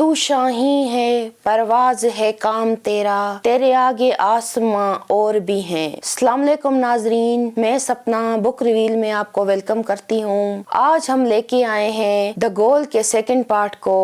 तू शाही है, परवाज है काम तेरा, तेरे आगे आसमां और भी हैं। अस्सलाम वालेकुम नाजरीन, मैं सपना बुक रिवील में आपको वेलकम करती हूँ। आज हम लेके आए हैं द गोल के सेकंड पार्ट को।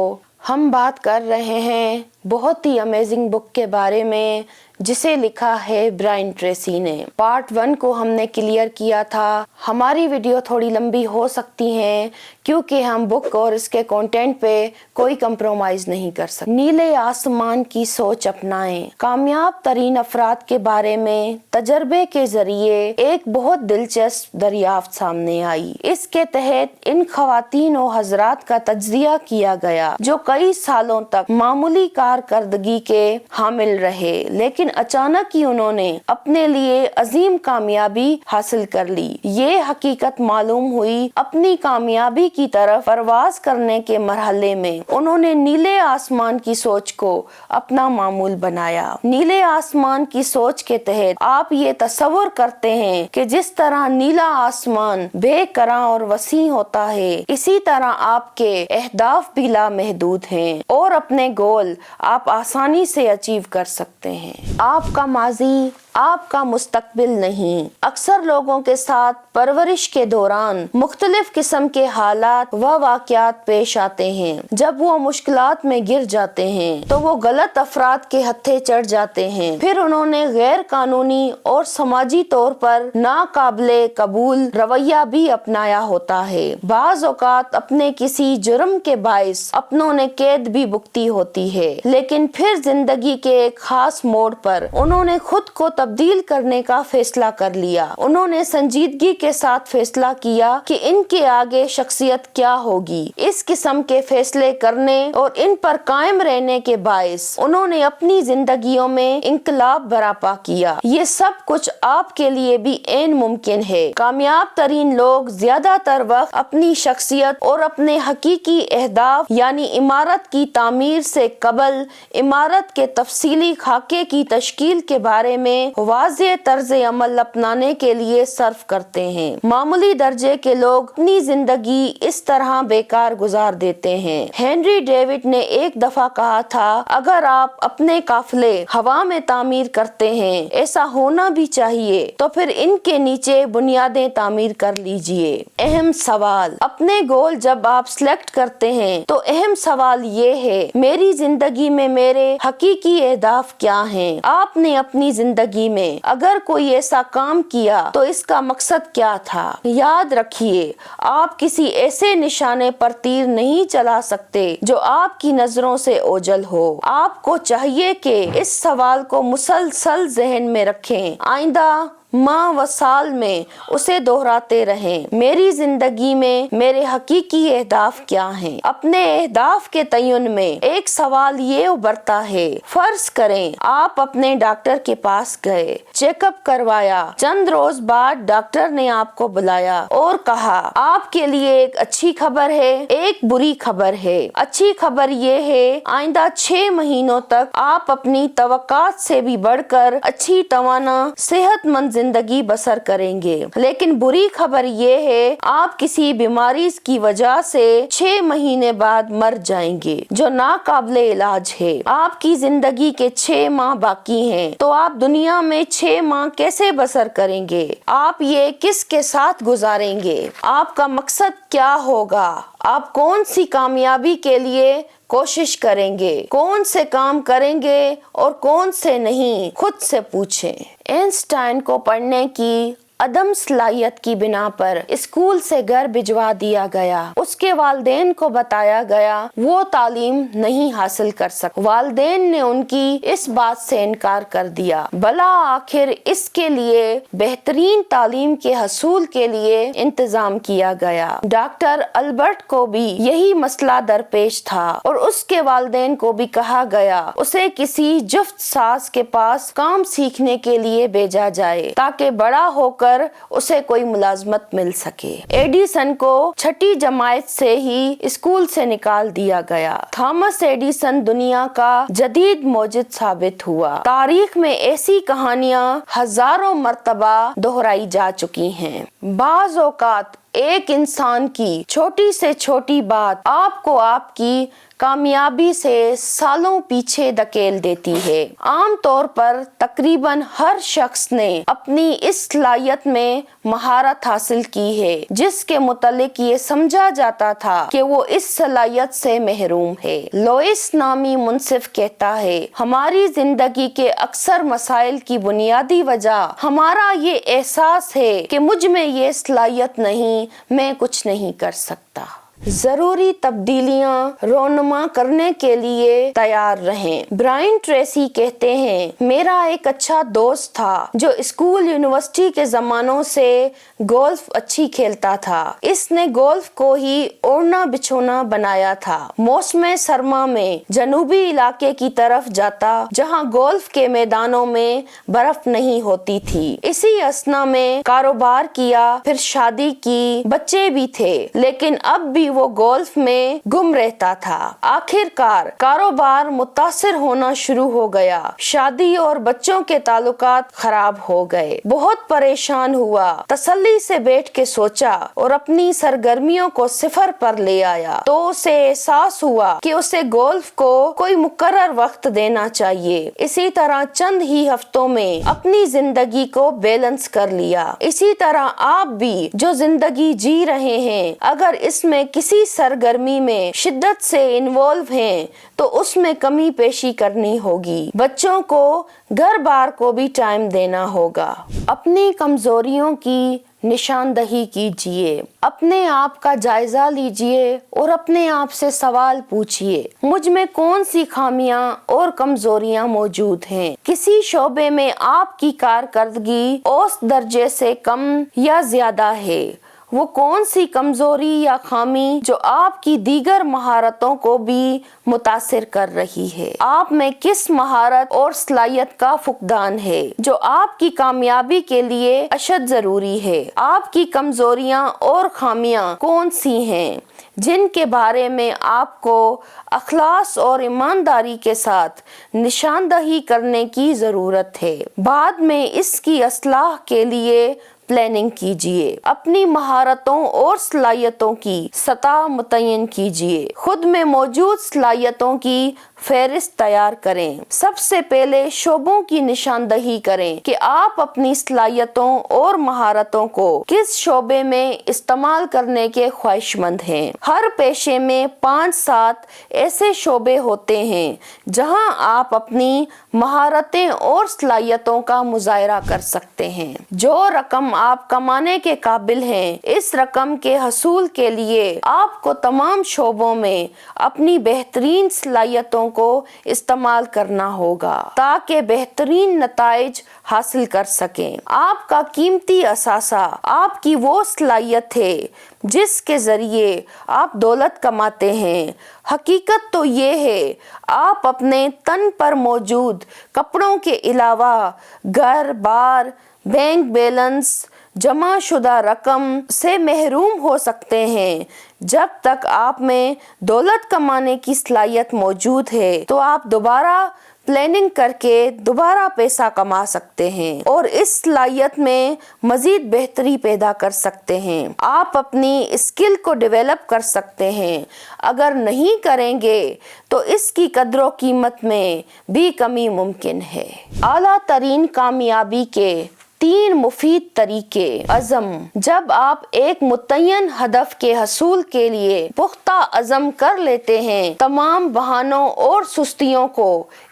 हम बात कर रहे हैं बहुत ही अमेजिंग बुक के बारे में जिसे लिखा है ब्रायन ट्रेसी ने। पार्ट 1 को हमने क्लियर किया था। हमारी वीडियो थोड़ी लंबी हो सकती है क्योंकि हम बुक और इसके कंटेंट पे कोई कंप्रोमाइज नहीं कर सकते। नीले आसमान की सोच अपनाएं। कामयाब तरीन अफराद के बारे में तजर्बे के जरिए एक बहुत दिलचस्प दरियाफ्त सामने आई। इसके तहत इन खवातीन और हजरात का तज्जिया किया गया जो कई सालों तक मामूली कारकर्दगी के हामिल रहे, लेकिन अचानक ही उन्होंने अपने लिए अजीम कामयाबी हासिल कर ली। ये हकीकत मालूम हुई अपनी कामयाबी की तरफ परवाज करने के मरहले में उन्होंने नीले आसमान की सोच को अपना मामूल बनाया। नीले आसमान की सोच के तहत आप ये तस्वर करते हैं कि जिस तरह नीला आसमान बेकरां और वसी होता है, इसी तरह आपके अहदाफ भी लामहदूद हैं और अपने गोल आप आसानी से अचीव कर सकते हैं। आपका माजी आपका मुस्तकबिल नहीं। अक्सर लोगों के साथ परवरिश के दौरान मुख्तलिफ किस्म के हालात व वाक़यात पेश आते हैं। जब वो मुश्किलात में गिर जाते हैं तो वो गलत अफराद के हत्थे चढ़ जाते हैं। फिर उन्होंने गैर कानूनी और समाजी तौर पर नाकाबिले कबूल रवैया भी अपनाया होता है। बाज़ औक़ात अपने किसी जुर्म के बाइस अपनों ने कैद भी भुगती होती है, लेकिन फिर जिंदगी के एक खास मोड़ पर उन्होंने खुद को तब्दील करने का फैसला कर लिया। उन्होंने संजीदगी के साथ फैसला किया कि इनके आगे शख्सियत क्या होगी। इस किस्म के फैसले करने और इन पर कायम रहने के बायस उन्होंने अपनी जिंदगियों में इंकलाब बरापा किया। ये सब कुछ आपके लिए भी ऐन मुमकिन है। कामयाब तरीन लोग ज्यादातर वक्त अपनी शख्सियत और अपने हकीकी अहदाफ यानी इमारत की तामीर से कबल इमारत के तफसीली खाके की तश्कील के बारे में वाज़ेह तर्ज अमल अपनाने के लिए सर्फ करते हैं। मामूली दर्जे के लोग अपनी जिंदगी इस तरह बेकार गुजार देते हैं। हेनरी डेविड ने एक दफा कहा था, अगर आप अपने काफिले हवा में तामीर करते हैं, ऐसा होना भी चाहिए, तो फिर इनके नीचे बुनियादें तामीर कर लीजिए। अहम सवाल, अपने गोल जब आप सिलेक्ट करते हैं तो अहम सवाल ये है, मेरी जिंदगी में मेरे हकीकी अहदाफ क्या हैं? आपने अपनी जिंदगी में अगर कोई ऐसा काम किया तो इसका मकसद क्या था? याद रखिए, आप किसी ऐसे निशाने पर तीर नहीं चला सकते जो आपकी नजरों से ओझल हो। आपको चाहिए कि इस सवाल को मुसलसल जहन में रखें, आइंदा माह व साल में उसे दोहराते रहें। मेरी जिंदगी में मेरे हकीकी अहदाफ क्या हैं? अपने अहदाफ के तयन में एक सवाल ये उभरता है, फर्ज करें आप अपने डॉक्टर के पास गए, चेकअप करवाया, चंद रोज बाद डॉक्टर ने आपको बुलाया और कहा आपके लिए एक अच्छी खबर है, एक बुरी खबर है। अच्छी खबर ये है, आइंदा 6 महीनों तक आप अपनी तवक्कात से भी बढ़कर अच्छी तवाना सेहतमंद जिंदगी बसर करेंगे। लेकिन बुरी खबर ये है, आप किसी बीमारी की वजह से 6 महीने बाद मर जाएंगे जो नाकाबिले इलाज है। आपकी जिंदगी के 6 माह बाकी हैं, तो आप दुनिया में 6 माह कैसे बसर करेंगे? आप ये किसके साथ गुजारेंगे? आपका मकसद क्या होगा? आप कौन सी कामयाबी के लिए कोशिश करेंगे? कौन से काम करेंगे और कौन से नहीं? खुद से पूछें। आइंस्टाइन को पढ़ने की अदम सलाहियत की बिना पर स्कूल से घर भिजवा दिया गया। उसके वालिदैन को बताया गया वो तालीम नहीं हासिल कर सकते। वालिदैन ने उनकी इस बात से इनकार कर दिया। भला आखिर इसके लिए बेहतरीन तालीम के हसूल के लिए इंतजाम किया गया। डॉक्टर अल्बर्ट को भी यही मसला दरपेश था और उसके वालिदैन को भी कहा गया उसे किसी जुफ्त सास के पास काम सीखने के लिए भेजा जाए ताकि बड़ा होकर उसे कोई मुलाजमत मिल सके। एडिसन को 6ठी जमात से ही स्कूल से निकाल दिया गया। थॉमस एडिसन दुनिया का जदीद मौजिद साबित हुआ। तारीख में ऐसी कहानियां हजारों मर्तबा दोहराई जा चुकी हैं। बाज़ औक़ात एक इंसान की छोटी से छोटी बात आपको आपकी कामयाबी से सालों पीछे धकेल देती है। आम तौर पर तकरीबन हर शख्स ने अपनी इस सलाहियत में महारत हासिल की है जिसके मुतालिक ये समझा जाता था कि वो इस सलाहियत से महरूम है। लोइस नामी मुंसिफ कहता है, हमारी जिंदगी के अक्सर मसाइल की बुनियादी वजह हमारा ये एहसास है कि मुझ में ये सलाहियत नहीं, मैं कुछ नहीं कर सकता। जरूरी तब्दीलियां रोनुमा करने के लिए तैयार रहें। ब्रायन ट्रेसी कहते हैं, मेरा एक अच्छा दोस्त था जो स्कूल यूनिवर्सिटी के जमानों से गोल्फ अच्छी खेलता था। इसने गोल्फ को ही ओढ़ना बिछोना बनाया था। मौसम सरमा में जनूबी इलाके की तरफ जाता जहां गोल्फ के मैदानों में बर्फ नहीं होती थी। इसी असना में कारोबार किया, फिर शादी की, बच्चे भी थे, लेकिन अब भी वो गोल्फ में गुम रहता था। आखिरकार कारोबार मुतासिर होना शुरू हो गया, शादी और बच्चों के ताल्लुकात खराब हो गए। बहुत परेशान हुआ, तसल्ली से बैठ के सोचा और अपनी सरगर्मियों को सिफर पर ले आया तो उसे एहसास हुआ कि उसे गोल्फ को कोई मुकर्रर वक्त देना चाहिए। इसी तरह चंद ही हफ्तों में अपनी जिंदगी को बैलेंस कर लिया। इसी तरह आप भी जो जिंदगी जी रहे हैं, अगर इसमें किसी सरगर्मी में शिद्दत से इन्वॉल्व हैं तो उसमें कमी पेशी करनी होगी। बच्चों को, घर बार को भी टाइम देना होगा। अपनी कमजोरियों की निशानदही कीजिए, अपने आप का जायजा लीजिए और अपने आप से सवाल पूछिए, मुझ में कौन सी खामियां और कमजोरियां मौजूद हैं। किसी शोबे में आपकी कारकर्दगी औसत दर्जे से कम या ज्यादा है, वो कौन सी कमजोरी या खामी जो आपकी दीगर महारतों को भी मुतासिर कर रही है। आप में किस महारत और सलाहियत का फुकदान है जो आपकी कामयाबी के लिए अशद जरूरी है। आपकी कमजोरियां और खामियां कौन सी हैं जिनके बारे में आपको अखलास और ईमानदारी के साथ निशानदही करने की जरूरत है। बाद में इसकी असलाह के लिए प्लानिंग कीजिए। अपनी महारतों और सलाहियतों की सतह मुतय्यन कीजिए। खुद में मौजूद सलाहियतों की फहरिस्त तैयार करें। सबसे पहले शोबों की निशानदही करें कि आप अपनी सलाहियतों और महारतों को किस शोबे में इस्तेमाल करने के ख्वाहिशमंद हैं। हर पेशे में 5-7 ऐसे शोबे होते हैं जहां आप अपनी महारतें और सलाहियतों का मुजाहरा कर सकते हैं। जो रकम आप कमाने के काबिल हैं, इस रकम के हसूल के लिए आपको तमाम शोबों में अपनी बेहतरीन सलाहियतों को इस्तेमाल करना होगा ताकि बेहतरीन नताइज हासिल कर सकें। आपका कीमती असासा आपकी वो सलाहियत है जिसके जरिए आप दौलत कमाते हैं। हकीकत तो ये है, आप अपने तन पर मौजूद कपड़ों के अलावा घर बार, बैंक बैलेंस, जमा शुदा रकम से महरूम हो सकते हैं। जब तक आप में दौलत कमाने की सलाहियत मौजूद है तो आप दोबारा प्लानिंग करके दोबारा पैसा कमा सकते हैं और इस सलाहियत में मजीद बेहतरी पैदा कर सकते हैं। आप अपनी स्किल को डेवलप कर सकते हैं। अगर नहीं करेंगे तो इसकी कदर कीमत में भी कमी मुमकिन है। आला तरीन कामयाबी के 3 मुफीद तरीके। अज़म, जब आप एक मुतय्यन हदफ के हसूल के लिए पुख्ता अज़म कर लेते हैं, तमाम बहानों और सुस्तियों को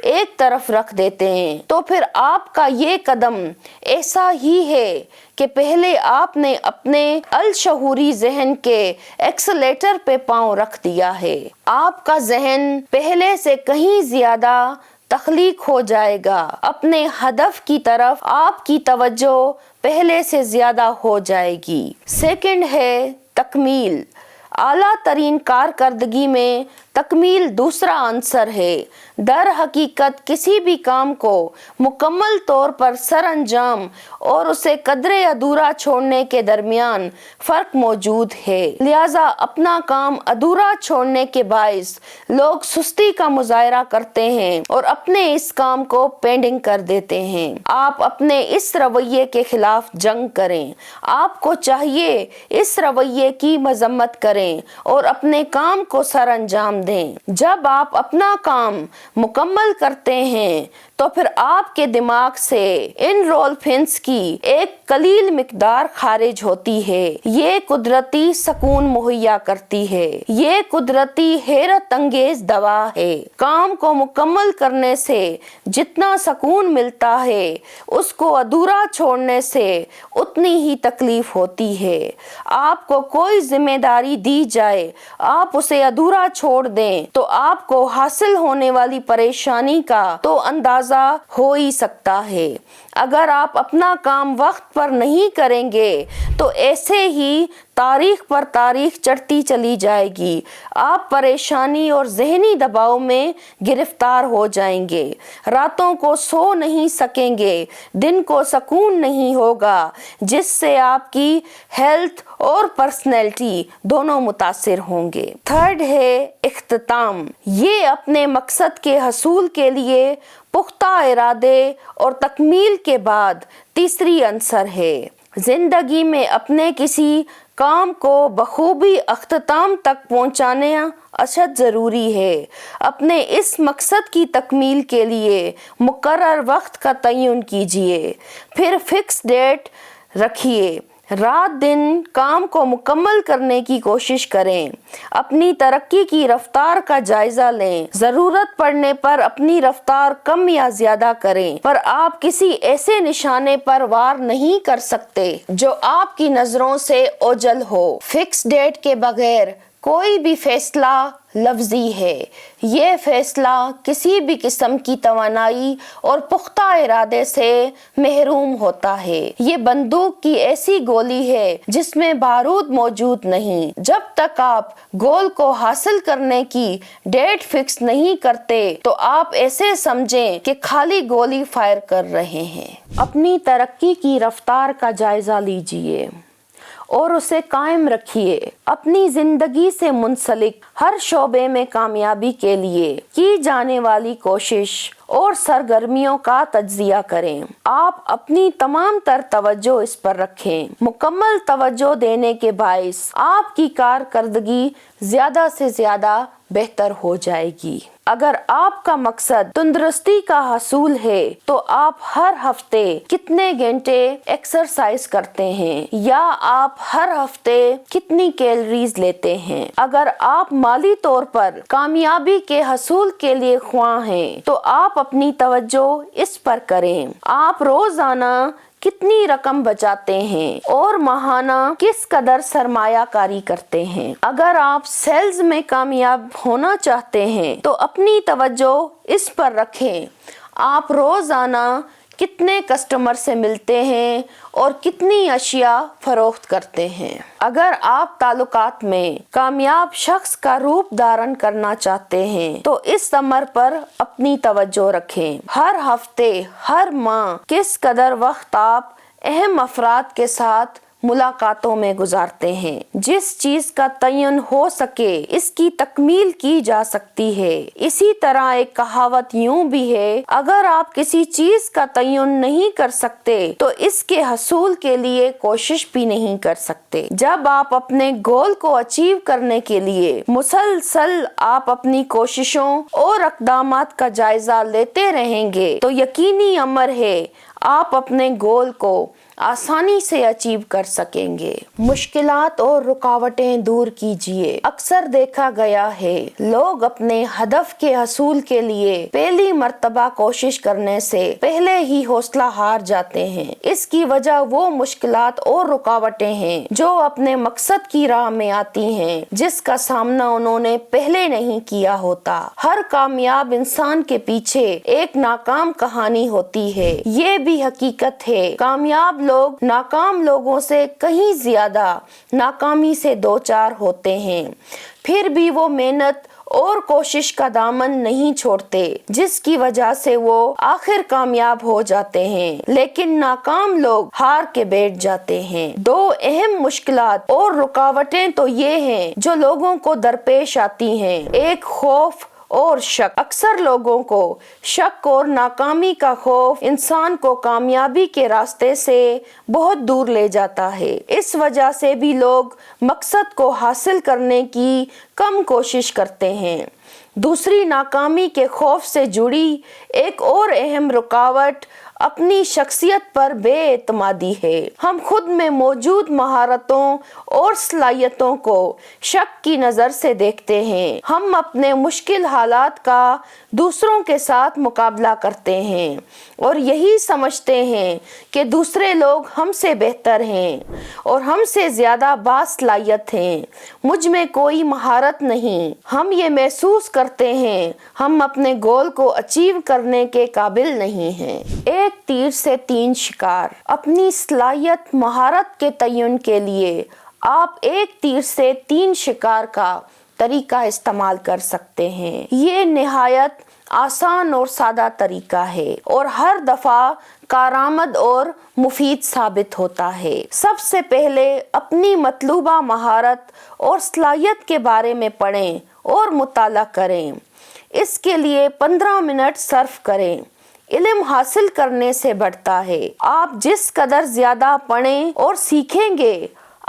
एक तरफ रख देते हैं, तो फिर आपका ये कदम ऐसा ही है कि पहले आपने अपने अलशहूरी जहन के एक्सेलेटर पे पांव रख दिया है। आपका जहन पहले से कहीं ज्यादा तख्लीक हो जाएगा। अपने हदफ की तरफ आपकी तवज्जो पहले से ज्यादा हो जाएगी। सेकंड है तकमील। आला तरीन कारकर्दगी में तकमील दूसरा आंसर है। दर हकीकत किसी भी काम को मुकम्मल तौर पर सर अंजाम और उसे कदरे अधूरा छोड़ने के दरमियान फ़र्क मौजूद है। लिहाजा अपना काम अधूरा छोड़ने के बाइस लोग सुस्ती का मुजाहरा करते हैं और अपने इस काम को पेंडिंग कर देते हैं। आप अपने इस रवैये के खिलाफ जंग करें। आपको चाहिए इस रवैये की मजम्मत करें और अपने काम को सर अंजाम दें। जब आप अपना काम मुकम्मल करते हैं तो फिर आपके दिमाग से एंडोर्फिन्स की एक कलील मिकदार खारिज होती है। ये कुदरती सुकून मुहैया करती है। ये कुदरती हैरत अंगेज दवा है। काम को मुकम्मल करने से जितना सुकून मिलता है उसको अधूरा छोड़ने से उतनी ही तकलीफ होती है। आपको कोई जिम्मेदारी दी जाए, आप उसे अधूरा छोड़ दें तो आपको हासिल होने वाली परेशानी का तो अंदाजा हो ही सकता है। अगर आप अपना काम वक्त पर नहीं करेंगे तो ऐसे ही तारीख पर तारीख चढ़ती चली जाएगी। आप परेशानी और ज़हनी दबाव में गिरफ्तार हो जाएंगे। रातों को सो नहीं सकेंगे, दिन को सुकून नहीं होगा, जिससे आपकी हेल्थ और पर्सनैलिटी दोनों मुतासिर होंगे। थर्ड है इख्तिताम। ये अपने मकसद के हसूल के लिए पुख्ता इरादे और तकमील के बाद तीसरी अंसर है। जिंदगी में अपने किसी काम को बखूबी अख्तिताम तक पहुंचाने अशद ज़रूरी है। अपने इस मकसद की तकमील के लिए मुकर्रर वक्त का तयन कीजिए, फिर फिक्स डेट रखिए। रात दिन काम को मुकम्मल करने की कोशिश करें। अपनी तरक्की की रफ्तार का जायजा लें। ज़रूरत पड़ने पर अपनी रफ्तार कम या ज़्यादा करें, पर आप किसी ऐसे निशाने पर वार नहीं कर सकते जो आपकी नज़रों से ओझल हो। फिक्स डेट के बगैर कोई भी फैसला लफ्जी है। ये फैसला किसी भी किस्म की तवानाई और पुख्ता इरादे से महरूम होता है। ये बंदूक की ऐसी गोली है जिसमें बारूद मौजूद नहीं। जब तक आप गोल को हासिल करने की डेट फिक्स नहीं करते तो आप ऐसे समझें कि खाली गोली फायर कर रहे हैं। अपनी तरक्की की रफ्तार का जायजा लीजिए और उसे कायम रखिए। अपनी जिंदगी से मुंसलिक हर शोबे में कामयाबी के लिए की जाने वाली कोशिश और सरगर्मियों का तज्जिया करें। आप अपनी तमाम तर तवज्जो इस पर रखें। मुकम्मल तवज्जो देने के बाइस आपकी कारकर्दगी ज्यादा से ज्यादा बेहतर हो जाएगी। अगर आपका मकसद तंदुरुस्ती का हसूल है तो आप हर हफ्ते कितने घंटे एक्सरसाइज करते हैं या आप हर हफ्ते कितनी कैलोरीज लेते हैं। अगर आप माली तौर पर कामयाबी के हसूल के लिए ख्वाह हैं तो आप अपनी तवज्जो इस पर करें। आप रोजाना कितनी रकम बचाते हैं और माहाना किस कदर सरमायाकारी करते हैं। अगर आप सेल्स में कामयाब होना चाहते हैं तो अपनी तवज्जो इस पर रखें। आप रोजाना कितने कस्टमर से मिलते हैं और कितनी अशिया फरोख्त करते हैं। अगर आप ताल्लुकात में कामयाब शख्स का रूप धारण करना चाहते हैं तो इस अमर पर अपनी तवज्जो रखें। हर हफ्ते, हर माह किस कदर वक्त आप अहम अफराद के साथ मुलाकातों में गुजारते हैं। जिस चीज का तयन हो सके इसकी तकमील की जा सकती है। इसी तरह एक कहावत यूं भी है, अगर आप किसी चीज का तयन नहीं कर सकते तो इसके हसूल के लिए कोशिश भी नहीं कर सकते। जब आप अपने गोल को अचीव करने के लिए मुसलसल आप अपनी कोशिशों और इक़दामात का जायजा लेते रहेंगे तो यकीनी अमर है आप अपने गोल को आसानी से अचीव कर सकेंगे। मुश्किलात और रुकावटें दूर कीजिए। अक्सर देखा गया है लोग अपने हदफ के हसूल के लिए पहली मर्तबा कोशिश करने से पहले ही हौसला हार जाते हैं। इसकी वजह वो मुश्किलात और रुकावटें हैं जो अपने मकसद की राह में आती हैं, जिसका सामना उन्होंने पहले नहीं किया होता। हर कामयाब इंसान के पीछे एक नाकाम कहानी होती है। ये भी हकीकत है कामयाब लोग नाकाम लोगों से कहीं ज्यादा नाकामी से दो चार होते हैं, फिर भी वो मेहनत और कोशिश का दामन नहीं छोड़ते, जिसकी वजह से वो आखिर कामयाब हो जाते हैं। लेकिन नाकाम लोग हार के बैठ जाते हैं। दो अहम मुश्किलात और रुकावटें तो ये हैं जो लोगों को दरपेश आती हैं। एक खौफ اور شک۔ اکثر لوگوں کو شک اور ناکامی کا خوف انسان کو کامیابی کے راستے سے بہت دور لے جاتا ہے۔ اس وجہ سے بھی لوگ مقصد کو حاصل کرنے کی کم کوشش کرتے ہیں۔ دوسری ناکامی کے خوف سے جڑی ایک اور اہم رکاوٹ اپنی شخصیت پر بے اعتمادی ہے۔ ہم خود میں موجود مہارتوں اور صلاحیتوں کو شک کی نظر سے دیکھتے ہیں۔ ہم اپنے مشکل حالات کا دوسروں کے ساتھ مقابلہ کرتے ہیں اور یہی سمجھتے ہیں کہ دوسرے لوگ ہم سے بہتر ہیں اور ہم سے زیادہ باصلاحیت ہیں۔ مجھ میں کوئی مہارت نہیں۔ ہم یہ محسوس کرتے ہیں ہم اپنے گول کو اچیو کرنے کے قابل نہیں ہیں۔ ایک تیر سے 3 شکار۔ اپنی صلاحیت مہارت کے تعین کے لیے آپ ایک تیر سے 3 شکار کا طریقہ استعمال کر سکتے ہیں۔ یہ نہایت آسان اور سادہ طریقہ ہے اور ہر دفعہ کارآمد اور مفید ثابت ہوتا ہے۔ سب سے پہلے اپنی مطلوبہ مہارت اور صلاحیت کے بارے میں پڑھیں اور مطالعہ کریں۔ اس کے لیے 15 منٹ صرف کریں۔ علم حاصل کرنے سے بڑھتا ہے۔ آپ جس قدر زیادہ پڑھیں اور سیکھیں گے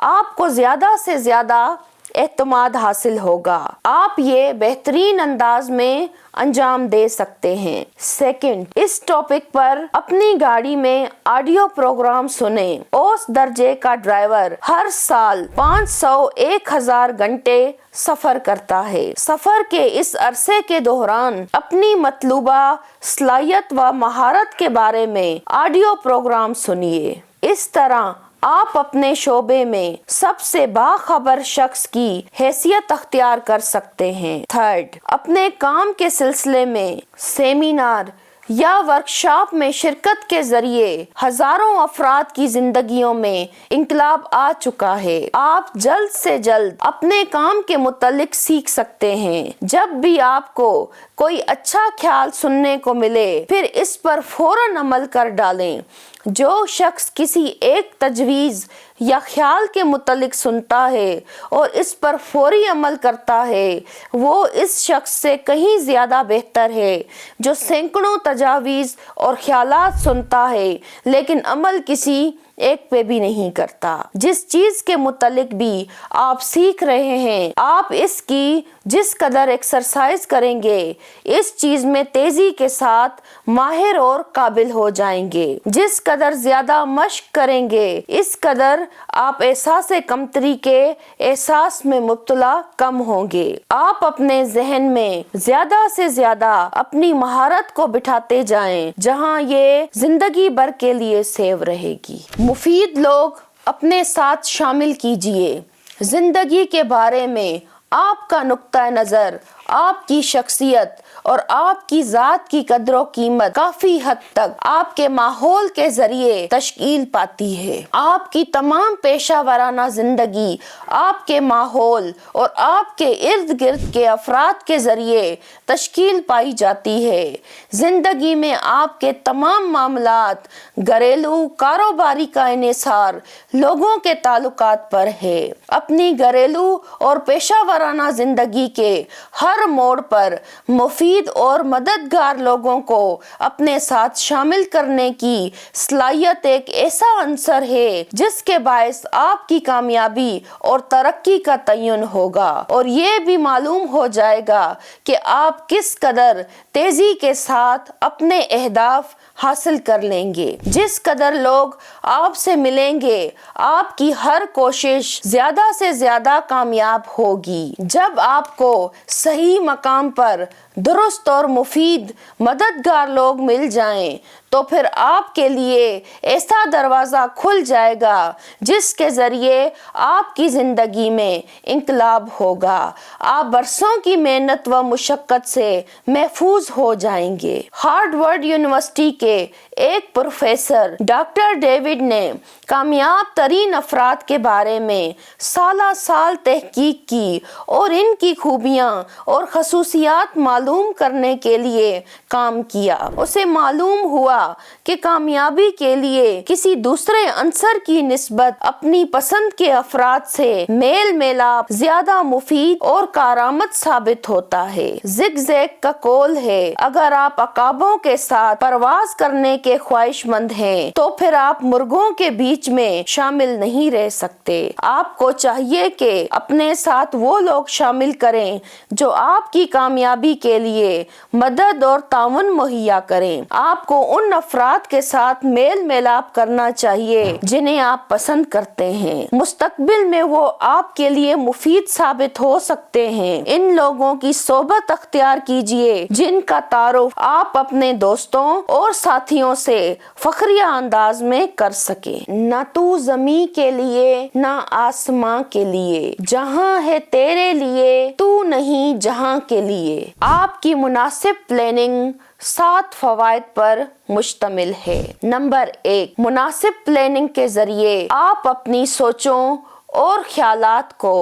آپ کو زیادہ سے زیادہ اعتماد حاصل ہوگا۔ آپ یہ بہترین انداز میں انجام دے سکتے ہیں۔ سیکنڈ، اس ٹاپک پر اپنی گاڑی میں آڈیو پروگرام سنیں۔ اوسط درجے کا ڈرائیور ہر سال 500-1000 گھنٹے سفر کرتا ہے۔ سفر کے اس عرصے کے دوران اپنی مطلوبہ صلاحیت و مہارت کے بارے میں آڈیو پروگرام سنیے۔ اس طرح آپ اپنے شعبے میں سب سے باخبر شخص کی حیثیت اختیار کر سکتے ہیں۔ تھرڈ، اپنے کام کے سلسلے میں سیمینار یا ورکشاپ میں شرکت کے ذریعے ہزاروں افراد کی زندگیوں میں انقلاب آ چکا ہے۔ آپ جلد سے جلد اپنے کام کے متعلق سیکھ سکتے ہیں۔ جب بھی آپ کو کوئی اچھا خیال سننے کو ملے پھر اس پر فوراً عمل کر ڈالیں۔ جو شخص کسی ایک تجویز یا خیال کے متعلق سنتا ہے اور اس پر فوری عمل کرتا ہے وہ اس شخص سے کہیں زیادہ بہتر ہے جو سینکڑوں تجاویز اور خیالات سنتا ہے لیکن عمل کسی ایک پہ بھی نہیں کرتا۔ جس چیز کے متعلق بھی آپ سیکھ رہے ہیں آپ اس کی جس قدر ایکسرسائز کریں گے اس چیز میں تیزی کے ساتھ ماہر اور قابل ہو جائیں گے۔ جس قدر زیادہ مشق کریں گے اس قدر آپ احساس کمتری کے احساس میں مبتلا کم ہوں گے۔ آپ اپنے ذہن میں زیادہ سے زیادہ اپنی مہارت کو بٹھاتے جائیں جہاں یہ زندگی بھر کے لیے سیو رہے گی۔ مفید لوگ اپنے ساتھ شامل کیجئے۔ زندگی کے بارے میں آپ کا نقطہ نظر آپ کی شخصیت اور آپ کی ذات کی قدر و قیمت کافی حد تک آپ کے ماحول کے ذریعے تشکیل پاتی ہے۔ آپ کی تمام پیشہ ورانہ زندگی آپ کے ماحول اور آپ کے ارد گرد کے افراد کے ذریعے تشکیل پائی جاتی ہے۔ زندگی میں آپ کے تمام معاملات گھریلو کاروباری کا انحصار لوگوں کے تعلقات پر ہے۔ اپنی گھریلو اور پیشہ ورانہ زندگی کے ہر موڑ پر مفید اور مددگار لوگوں کو اپنے ساتھ شامل کرنے کی صلاحیت ایک ایسا عنصر ہے جس کے باعث آپ کی کامیابی اور ترقی کا تعین ہوگا اور یہ بھی معلوم ہو جائے گا کہ آپ کس قدر تیزی کے ساتھ اپنے اہداف حاصل کر لیں گے۔ جس قدر لوگ آپ سے ملیں گے آپ کی ہر کوشش زیادہ سے زیادہ کامیاب ہوگی۔ جب آپ کو صحیح مقام پر درست اور مفید مددگار لوگ مل جائیں تو پھر آپ کے لیے ایسا دروازہ کھل جائے گا جس کے ذریعے آپ کی زندگی میں انقلاب ہوگا۔ آپ برسوں کی محنت و مشقت سے محفوظ ہو جائیں گے۔ ہارورڈ یونیورسٹی کے ایک پروفیسر ڈاکٹر ڈیوڈ نے کامیاب ترین افراد کے بارے میں سالہ سال تحقیق کی اور ان کی خوبیاں اور خصوصیات معلوم मालूम करने के लिए काम किया। उसे मालूम हुआ कि कामयाबी के लिए किसी दूसरे अंसर की निस्बत अपनी पसंद के अफराद से मेल मिलाप ज्यादा मुफीद और कारआमद साबित होता है। ज़िग-ज़ैग का कौल है, अगर आप अकाबों के साथ परवाज करने के ख्वाहिशमंद हैं तो फिर आप मुर्गों के बीच में शामिल नहीं रह सकते। आपको चाहिए कि अपने साथ वो लोग शामिल करें जो आपकी कामयाबी के लिए मदद और ताउन मुहैया करें। आपको उन अफराद के साथ मेल मिलाप करना चाहिए जिन्हें आप पसंद करते हैं। मुस्तकबिल में वो आपके लिए मुफीद साबित हो सकते हैं। इन लोगों की सोबत अख्तियार कीजिए जिनका तारुफ आप अपने दोस्तों और साथियों से फखरिया अंदाज में कर सके। न तू ज़मीं के लिए न आसमां के लिए, जहां है तेरे लिए तू नहीं जहां के लिए। आपकी मुनासिब प्लानिंग 7 फवायद पर मुश्तमिल है। नंबर 1, मुनासिब प्लानिंग के जरिए आप अपनी सोचों और ख्यालात को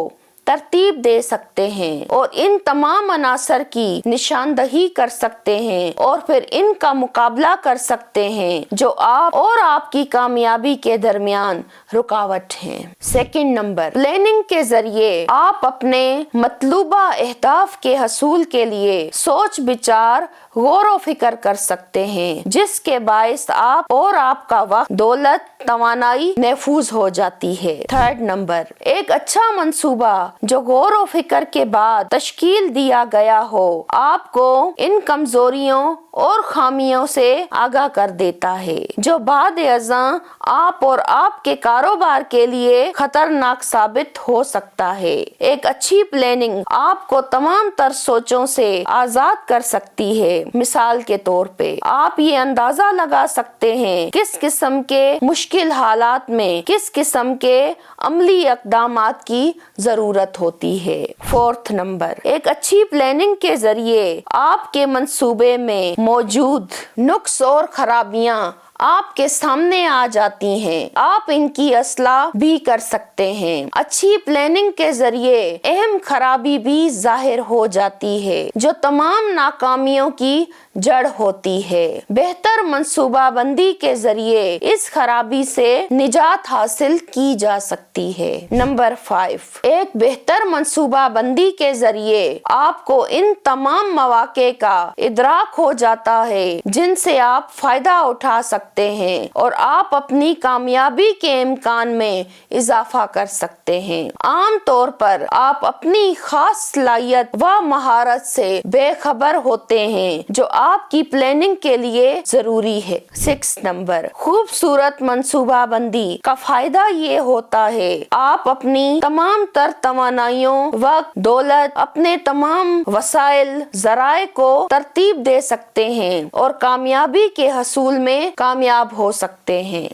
तरतीब दे सकते हैं और इन तमाम अनासर की निशानदही कर सकते हैं और फिर इनका मुकाबला कर सकते हैं जो आप और आपकी कामयाबी के दरमियान रुकावट हैं। सेकंड नंबर, प्लानिंग के जरिए आप अपने मतलूबा अहदाफ के हसूल के लिए सोच विचार गौर व फिक्र कर सकते हैं जिसके बायस आप और आपका वक्त, दौलत, तवानाई महफूज हो जाती है। थर्ड नंबर, एक अच्छा मंसूबा जो गौर व फिक्र के बाद तश्कील दिया गया हो आपको इन कमजोरियों और खामियों से आगाह कर देता है जो बाद अज़ां आप और आपके कारोबार के लिए खतरनाक साबित हो सकता है। एक अच्छी प्लानिंग आपको तमाम तर सोचों से आजाद कर सकती है। मिसाल के तौर पे आप ये अंदाजा लगा सकते हैं किस किस्म के मुश्किल हालात में किस किस्म के अमली इक़दामात की जरूरत होती है। फोर्थ नंबर, एक अच्छी प्लानिंग के जरिए आपके मंसूबे में मौजूद नुक्स और खराबियां आपके सामने आ जाती हैं। आप इनकी असलाह भी कर सकते हैं। अच्छी प्लानिंग के जरिए अहम खराबी भी जाहिर हो जाती है जो तमाम नाकामियों की जड़ होती है। बेहतर मंसूबा बंदी के जरिए इस खराबी से निजात हासिल की जा सकती है। नंबर 5, एक बेहतर मंसूबा बंदी के जरिए आपको इन तमाम मौके का इदराक हो जाता है जिनसे आप फायदा उठा सकते हैं और आप अपनी कामयाबी के इम्कान में इजाफा कर सकते हैं। आम तौर पर आप अपनी खास सलाहियत व महारत से बेखबर होते हैं जो आपकी प्लानिंग के लिए जरूरी है। 6 नंबर, खूबसूरत मंसूबा बंदी का फायदा ये होता है आप अपनी तमाम तर तवानाइयों, वक्त, दौलत, अपने तमाम वसाइल, जराए को तरतीब दे सकते हैं और कामयाबी के हसूल में कामयाब हो सकते हैं।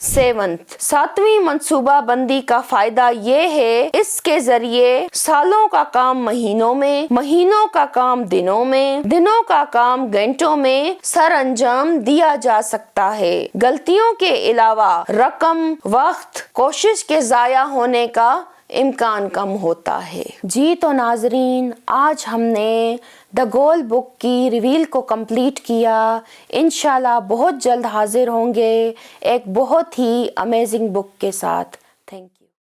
7वीं मंसूबा बंदी का फायदा ये है इसके जरिए सालों का काम महीनों में, महीनों का काम दिनों में, दिनों का काम घंटों में सर अंजाम दिया जा सकता है। गलतियों के अलावा रकम, वक्त, कोशिश के जाया होने का इम्कान कम होता है। जी तो नाजरीन, आज हमने द गोल बुक की रिवील को कंप्लीट किया। इंशाल्लाह बहुत जल्द हाजिर होंगे एक बहुत ही अमेजिंग बुक के साथ। Thank you.